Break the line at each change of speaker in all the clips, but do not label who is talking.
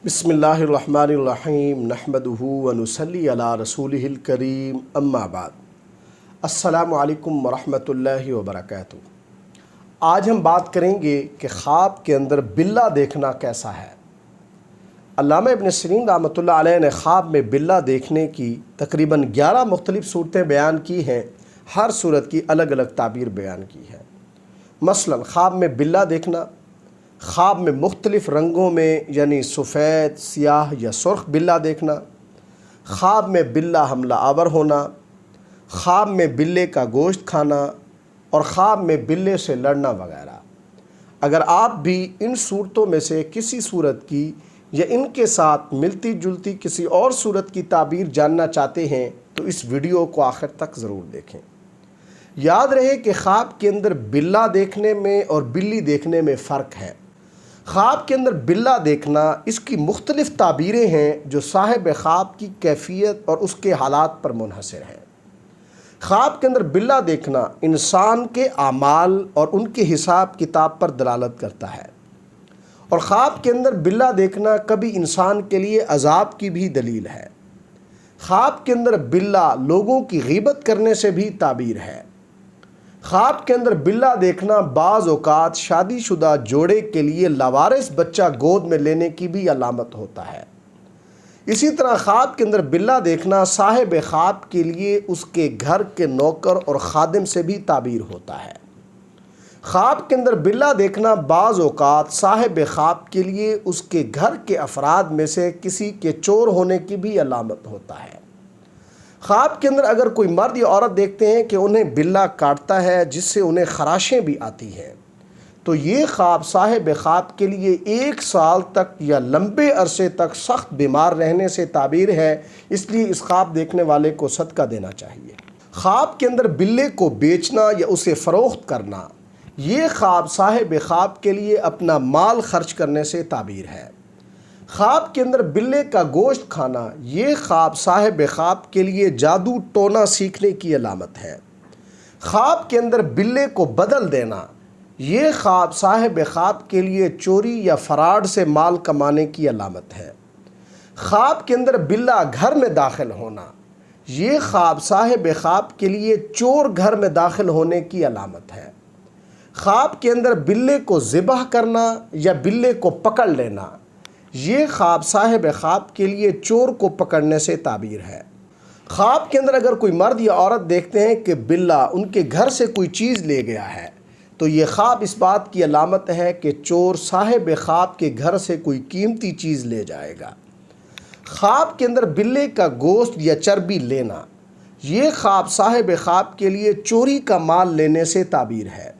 بسم اللہ الرحمن الرحیم نحمدہ ونصلی علی رسولہ الکریم اما بعد السلام علیکم ورحمۃ اللہ وبرکاتہ۔ آج ہم بات کریں گے کہ خواب کے اندر بلّا دیکھنا کیسا ہے۔ علامہ ابن سیرین رحمۃ اللہ علیہ نے خواب میں بلّا دیکھنے کی تقریباً 11 مختلف صورتیں بیان کی ہیں، ہر صورت کی الگ الگ تعبیر بیان کی ہے۔ مثلاً خواب میں بلّا دیکھنا، خواب میں مختلف رنگوں میں یعنی سفید، سیاہ یا سرخ بلّا دیکھنا، خواب میں بلّا حملہ آور ہونا، خواب میں بلّے کا گوشت کھانا اور خواب میں بلّے سے لڑنا وغیرہ۔ اگر آپ بھی ان صورتوں میں سے کسی صورت کی یا ان کے ساتھ ملتی جلتی کسی اور صورت کی تعبیر جاننا چاہتے ہیں تو اس ویڈیو کو آخر تک ضرور دیکھیں۔ یاد رہے کہ خواب کے اندر بلّا دیکھنے میں اور بلی دیکھنے میں فرق ہے۔ خواب کے اندر بلّا دیکھنا اس کی مختلف تعبیریں ہیں جو صاحب خواب کی کیفیت اور اس کے حالات پر منحصر ہیں۔ خواب کے اندر بلّا دیکھنا انسان کے اعمال اور ان کے حساب کتاب پر دلالت کرتا ہے، اور خواب کے اندر بلّا دیکھنا کبھی انسان کے لیے عذاب کی بھی دلیل ہے۔ خواب کے اندر بلّا لوگوں کی غیبت کرنے سے بھی تعبیر ہے۔ خواب کے اندر بلّا دیکھنا بعض اوقات شادی شدہ جوڑے کے لیے لاوارث بچہ گود میں لینے کی بھی علامت ہوتا ہے۔ اسی طرح خواب کے اندر بلّا دیکھنا صاحب خواب کے لیے اس کے گھر کے نوکر اور خادم سے بھی تعبیر ہوتا ہے۔ خواب کے اندر بلّا دیکھنا بعض اوقات صاحب خواب کے لیے اس کے گھر کے افراد میں سے کسی کے چور ہونے کی بھی علامت ہوتا ہے۔ خواب کے اندر اگر کوئی مرد یا عورت دیکھتے ہیں کہ انہیں بلّا کاٹتا ہے جس سے انہیں خراشیں بھی آتی ہیں، تو یہ خواب صاحب خواب کے لیے 1 سال تک یا لمبے عرصے تک سخت بیمار رہنے سے تعبیر ہے، اس لیے اس خواب دیکھنے والے کو صدقہ دینا چاہیے۔ خواب کے اندر بلّے کو بیچنا یا اسے فروخت کرنا، یہ خواب صاحب خواب کے لیے اپنا مال خرچ کرنے سے تعبیر ہے۔ خواب کے اندر بلّے کا گوشت کھانا، یہ خواب صاحب خواب کے لیے جادو ٹونا سیکھنے کی علامت ہے۔ خواب کے اندر بلّے کو بدل دینا، یہ خواب صاحب خواب کے لیے چوری یا فراڈ سے مال کمانے کی علامت ہے۔ خواب کے اندر بلّا گھر میں داخل ہونا، یہ خواب صاحب خواب کے لیے چور گھر میں داخل ہونے کی علامت ہے۔ خواب کے اندر بلّے کو ذبح کرنا یا بلّے کو پکڑ لینا، یہ خواب صاحب خواب کے لیے چور کو پکڑنے سے تعبیر ہے۔ خواب کے اندر اگر کوئی مرد یا عورت دیکھتے ہیں کہ بلّا ان کے گھر سے کوئی چیز لے گیا ہے، تو یہ خواب اس بات کی علامت ہے کہ چور صاحب خواب کے گھر سے کوئی قیمتی چیز لے جائے گا۔ خواب کے اندر بلّے کا گوشت یا چربی لینا، یہ خواب صاحب خواب کے لیے چوری کا مال لینے سے تعبیر ہے۔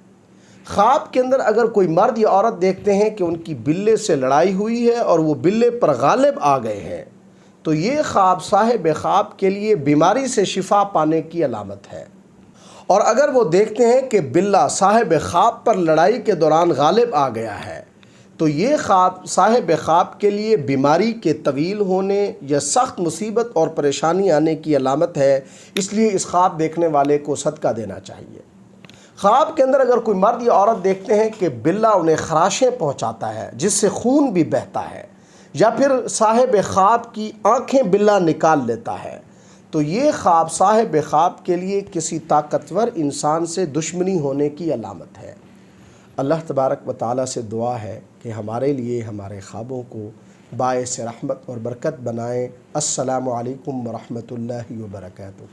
خواب کے اندر اگر کوئی مرد یا عورت دیکھتے ہیں کہ ان کی بلّے سے لڑائی ہوئی ہے اور وہ بلّے پر غالب آ گئے ہیں، تو یہ خواب صاحب خواب کے لیے بیماری سے شفا پانے کی علامت ہے۔ اور اگر وہ دیکھتے ہیں کہ بلّا صاحب خواب پر لڑائی کے دوران غالب آ گیا ہے، تو یہ خواب صاحب خواب کے لیے بیماری کے طویل ہونے یا سخت مصیبت اور پریشانی آنے کی علامت ہے، اس لیے اس خواب دیکھنے والے کو صدقہ دینا چاہیے۔ خواب کے اندر اگر کوئی مرد یا عورت دیکھتے ہیں کہ بلّا انہیں خراشیں پہنچاتا ہے جس سے خون بھی بہتا ہے، یا پھر صاحب خواب کی آنکھیں بلّا نکال لیتا ہے، تو یہ خواب صاحب خواب کے لیے کسی طاقتور انسان سے دشمنی ہونے کی علامت ہے۔ اللہ تبارک و تعالیٰ سے دعا ہے کہ ہمارے لیے ہمارے خوابوں کو باعث رحمت اور برکت بنائیں۔ السلام علیکم ورحمۃ اللہ وبرکاتہ۔